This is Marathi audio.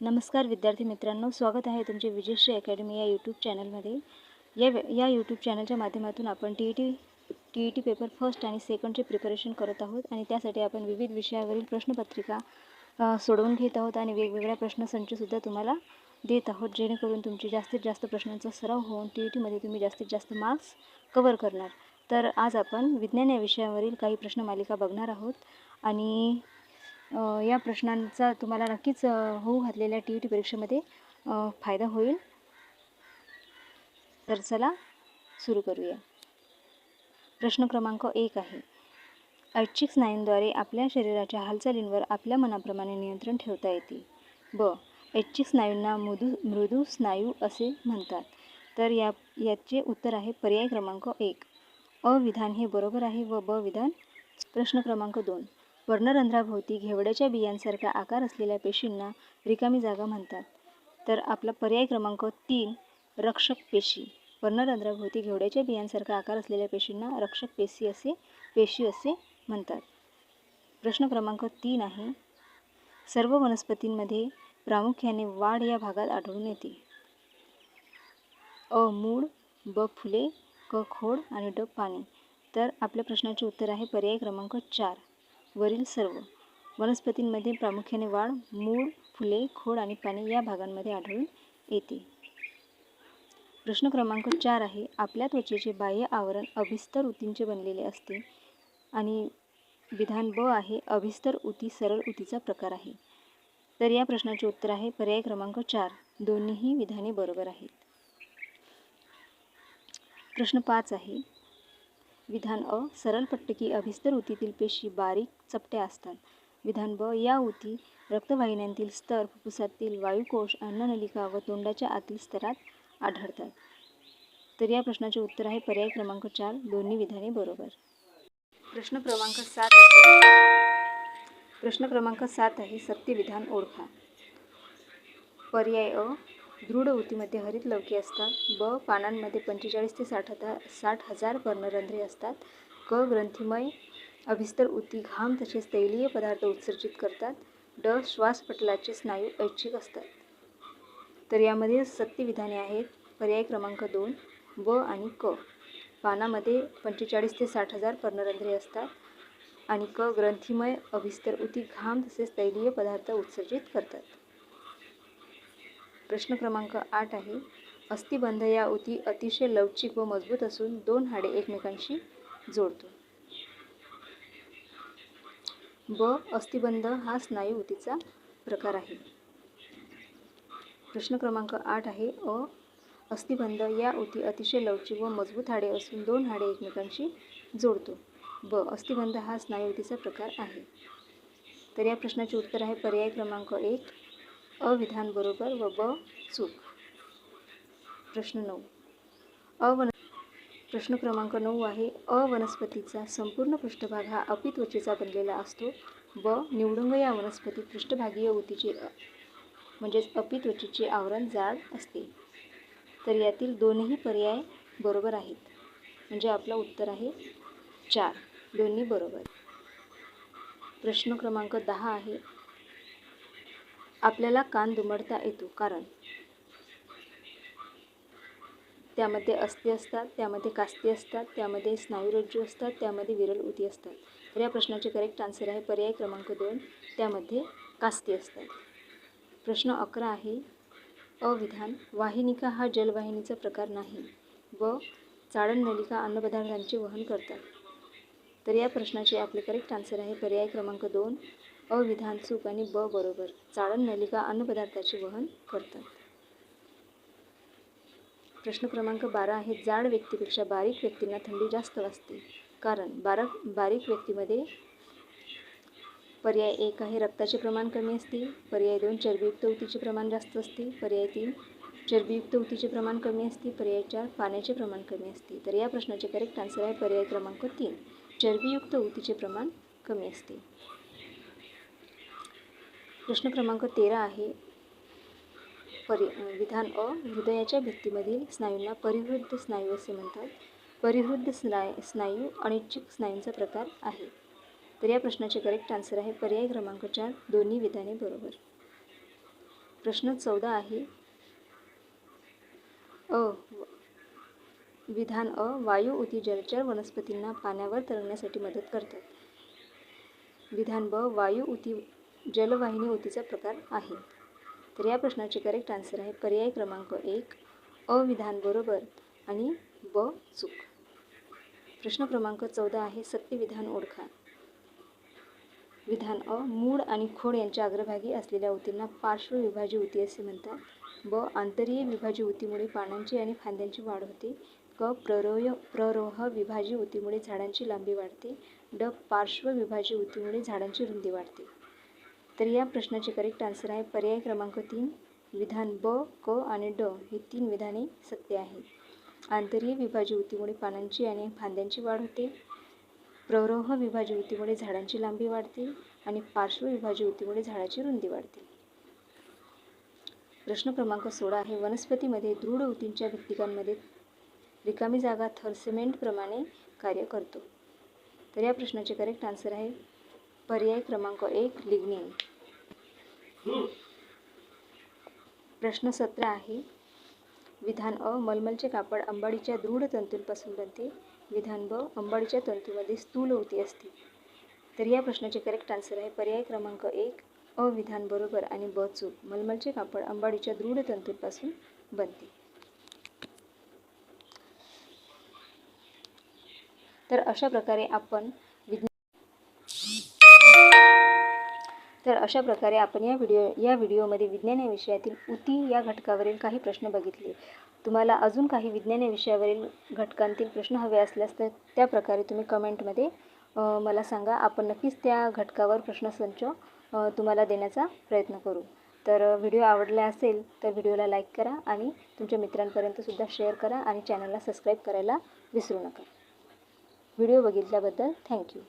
नमस्कार विद्यार्थी मित्रांनो, स्वागत आहे तुमचे विजयश्री अकॅडमी या यूट्यूब चॅनलमध्ये। या यूट्यूब चॅनलच्या माध्यमातून आपण T E T paper first आणि सेकंडचे प्रिपरेशन करत आहोत आणि त्यासाठी आपण विविध विषयावरील प्रश्नपत्रिका सोडवून घेत आहोत आणि वेगवेगळ्या प्रश्नसंचसुद्धा तुम्हाला देत आहोत, जेणेकरून तुमची जास्तीत जास्त प्रश्नांचा सराव होऊन टी-ई-टीमध्ये तुम्ही जास्तीत जास्त मार्क्स कवर करणार। तर आज आपण विज्ञान या विषयावरील काही प्रश्नमालिका बघणार आहोत आणि या प्रश्नांचा तुम्हाला नक्कीच होऊ घातलेल्या टी-ई-टी परीक्षेमध्ये फायदा होईल। तर चला सुरू करूया। प्रश्न क्रमांक 1 आहे, ऐच्छिक स्नायूंद्वारे आपल्या शरीराच्या हालचालींवर आपल्या मनाप्रमाणे नियंत्रण ठेवता येते। ब. ऐच्छिक स्नायूंना मृदू स्नायू असे म्हणतात। तर याचे उत्तर आहे पर्याय क्रमांक 1, अ विधान हे बरोबर आहे व ब विधान। प्रश्न क्रमांक 2, पर्णरंध्राभोवती घेवड्याच्या बियांसारखा आकार असलेल्या पेशींना रिकामी जागा म्हणतात। तर आपला पर्याय क्रमांक 3, रक्षक पेशी। पर्णरंध्राभोवती घेवड्याच्या बियांसारखा आकार असलेल्या पेशींना रक्षक पेशी असे म्हणतात। प्रश्न क्रमांक 3 आहे, सर्व वनस्पतींमध्ये प्रामुख्याने वाढ या भागात आढळून येते। अ मूळ, ब फुले, क खोड आणि ड पाने। तर आपल्या प्रश्नाचे उत्तर आहे पर्याय क्रमांक 4, वरील सर्व। वनस्पतींमध्ये प्रामुख्याने वाढ मूळ, फुले, खोड आणि पाने या भागांमध्ये आढळून येते। प्रश्न क्रमांक 4 आहे, आपल्या त्वचेचे बाह्य आवरण अभिस्तर ऊतींचे बनलेले असते आणि विधान ब आहे, अभिस्तर ऊती सरळ ऊतीचा प्रकार आहे। तर या प्रश्नाचे उत्तर आहे पर्याय क्रमांक 4, दोन्हीही विधाने बरोबर आहेत। प्रश्न 5 आहे, विधान अ, सरलपट्टकी अभिस्तर ऊतीतील पेशी बारीक चपट्या असतात। विधान ब, या ऊती रक्तवाहिन्यांतील स्तर, फुफ्फुसातील वायुकोश, अन्ननलिका व तोंडाच्या आतील स्तरात आढळतात। तर या प्रश्नाचे उत्तर आहे पर्याय क्रमांक 4, दोन्ही विधाने बरोबर। प्रश्न क्रमांक 7 आहे, सत्य विधान ओळखा। पर्याय अ, दृढ ऊतीमध्ये हरित लवके असतात। ब, पानांमध्ये 45 ते 60 हजार पर्णरंध्रे असतात। क, ग्रंथीमय अभिस्तर ऊती घाम तसेच तैलीय पदार्थ उत्सर्जित करतात। ड, श्वासपटलाचे स्नायू ऐच्छिक असतात। तर यामध्ये सत्य विधाने आहेत पर्याय क्रमांक 2, ब आणि क। पानामध्ये 45 ते 60 हजार पर्णरंध्रे असतात आणि क, ग्रंथीमय अभिस्तर ऊती घाम तसेच तैलीय पदार्थ उत्सर्जित करतात। प्रश्न क्रमांक 8 आहे, अस्थिबंध या ऊती अतिशय लवचिक व मजबूत असून 2 हाडे एकमेकांशी जोडतो। ब, अस्थिबंध हा स्नायू ऊतीचा प्रकार आहे। प्रश्न क्रमांक 8 आहे, अ, अस्थिबंध या ऊती अतिशय लवचिक व मजबूत हाडे असून 2 हाडे एकमेकांशी जोडतो। ब, अस्थिबंध हा स्नायू ऊतीचा प्रकार आहे। तर या प्रश्नाचे उत्तर आहे पर्याय क्रमांक 1, अ विधान बरोबर व ब चूक। प्रश्न क्रमांक 9 आहे, अ वनस्पतीचा संपूर्ण पृष्ठभाग हा अपित्वचेचा बनलेला असतो। ब, निवडुंग या वनस्पतीत पृष्ठभागीय ऊतीचे म्हणजेच अपित्वचेचे आवरण जाड असते। तर यातील दोन्ही पर्याय बरोबर आहेत, म्हणजे आपलं उत्तर आहे 4, दोन्ही बरोबर। प्रश्न क्रमांक 10 आहे, आपल्याला कान दुमडता येतो कारण त्यामध्ये अस्थी असतात, त्यामध्ये कास्ती असतात, त्यामध्ये स्नायुरज्जू असतात, त्यामध्ये विरल ऊती असतात। तर या प्रश्नाचे करेक्ट आन्सर आहे पर्याय क्रमांक 2, त्यामध्ये कास्ती असतात। प्रश्न 11 आहे, अ विधान, वाहिनिका हा जलवाहिनीचा प्रकार नाही। ब, चाळण नलिका अन्नपदार्थांचे वहन करतात। तर या प्रश्नाचे आपले करेक्ट आन्सर आहे पर्याय क्रमांक 2, अ विधान चूक आणि ब बरोबर, चाळण नलिका अन्नपदार्थाचे वहन करतात। प्रश्न क्रमांक 12 आहे, जाड व्यक्तीपेक्षा बारीक व्यक्तींना थंडी जास्त वाजते कारण बारीक व्यक्तीमध्ये पर्याय 1 आहे, रक्ताचे प्रमाण कमी असते। पर्याय 2, चरबीयुक्त ऊतीचे प्रमाण जास्त असते। पर्याय 3, चरबीयुक्त ऊतीचे प्रमाण कमी असते। पर्याय 4, पाण्याचे प्रमाण कमी असते। तर या प्रश्नाचे करेक्ट आन्सर आहे पर्याय क्रमांक 3, चरबीयुक्त ऊतीचे प्रमाण कमी असते। प्रश्न क्रमांक 13 आहे, विधान अ, हृदयाच्या भित्तीमधील स्नायूंना परिहृद स्नायू असे म्हणतात। परिहृद स्नायू अनैच्छिक स्नायूंचा प्रकार आहे। तर या प्रश्नाचे करेक्ट आन्सर आहे पर्याय क्रमांक 4, दोन्ही विधाने बरोबर। प्रश्न 14 आहे विधान अ, वायू ऊती जलचर वनस्पतींना पाण्यावर तरंगण्यासाठी मदत करतात. विधान ब, वायू ऊती जलवाहिनी ऊतीचा प्रकार आहे. तर या प्रश्नाचे करेक्ट आन्सर आहे पर्याय क्रमांक 1, अ विधान बरोबर आणि ब चूक. प्रश्न क्रमांक 14 आहे सत्य विधान ओळखा. विधान अ, मूळ आणि खोड यांच्या अग्रभागी असलेल्या ऊतींना पार्श्वविभाजी ऊती असे म्हणतात. ब, आंतरीय विभाजी ऊतीमुळे पानांची आणि फांद्यांची वाढ होते. क, प्ररोह विभाजी ऊतीमुळे झाडांची लांबी वाढते. ड, पार्श्व विभाजी ऊतीमुळे झाडांची रुंदी वाढते. तर या प्रश्नाचे करेक्ट आन्सर आहे पर्याय क्रमांक 3, विधान ब, क आणि ड ही 3 विधाने सत्य आहेत. आंतरीय विभाजी ऊतीमुळे पानांची आणि फांद्यांची वाढ होते. प्ररोह विभाजी ऊतीमुळे झाडांची लांबी वाढते आणि पार्श्व विभाजी ऊतीमुळे झाडाची रुंदी वाढते. प्रश्न क्रमांक 16 आहे वनस्पतीमध्ये दृढ ऊतींच्या भित्तिकांमध्ये रिकामी जागा थर सिमेंटप्रमाणे कार्य करतो. तर या प्रश्नाचे करेक्ट आन्सर आहे पर्याय क्रमांक 1, लिग्निन. प्रश्न 17 आहे विधान अ, मलमलचे कापड अंबाडीच्या दृढ तंतूंपासून बनते. विधान ब, अंबाडीच्या तंतूमध्ये स्थूल ऊती असते. तर या प्रश्नाचे करेक्ट आन्सर आहे पर्याय क्रमांक 1, अ विधान बरोबर आणि ब चूक. मलमलचे कापड अंबाडीच्या दृढ तंतूंपासून बनते. तर अशा प्रकारे आपण या व्हिडिओमध्ये विज्ञान या विषयातील ऊती या घटकावरील काही प्रश्न बघितले. तुम्हाला अजून काही विज्ञान या विषयावरील घटकांतील प्रश्न हवे असल्यास तर त्या प्रकारे तुम्ही कमेंटमध्ये मला सांगा. आपण नक्कीच त्या घटकावर प्रश्नसंच तुम्हाला देण्याचा प्रयत्न करू. तर व्हिडिओ आवडला असेल तर व्हिडिओला लाईक करा आणि तुमच्या मित्रांपर्यंतसुद्धा शेअर करा आणि चॅनलला सबस्क्राईब करायला विसरू नका. व्हिडिओ बघितल्याबद्दल थँक्यू.